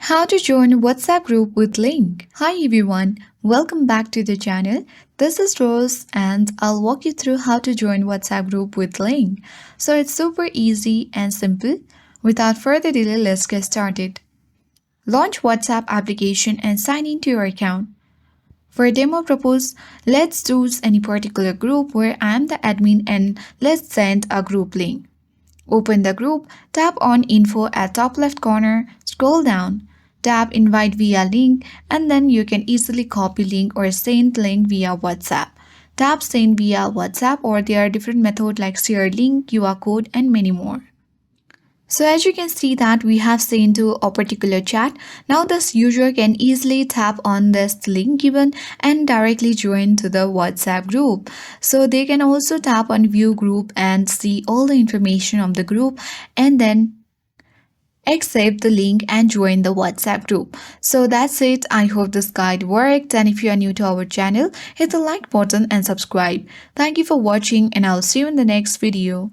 How to join WhatsApp group with link. Hi everyone, welcome back to the channel. This is Rose and I'll walk you through how to join WhatsApp group with link. So it's super easy and simple. Without further delay, let's get started. Launch WhatsApp application and sign into your account. For a demo purpose, let's choose any particular group where I am the admin and let's send a group link. Open the group, tap on Info at top left corner, scroll down, tap Invite via link, and then you can easily copy link or send link via WhatsApp. Tap Send via WhatsApp, or there are different methods like share link, QR code, and many more. So as you can see that we have sent to a particular chat. Now this user can easily tap on this link given and directly join to the WhatsApp group. So they can also tap on view group and see all the information of the group and then accept the link and join the WhatsApp group. So that's it. I hope this guide worked, and if you are new to our channel, hit the like button and subscribe. Thank you for watching and I'll see you in the next video.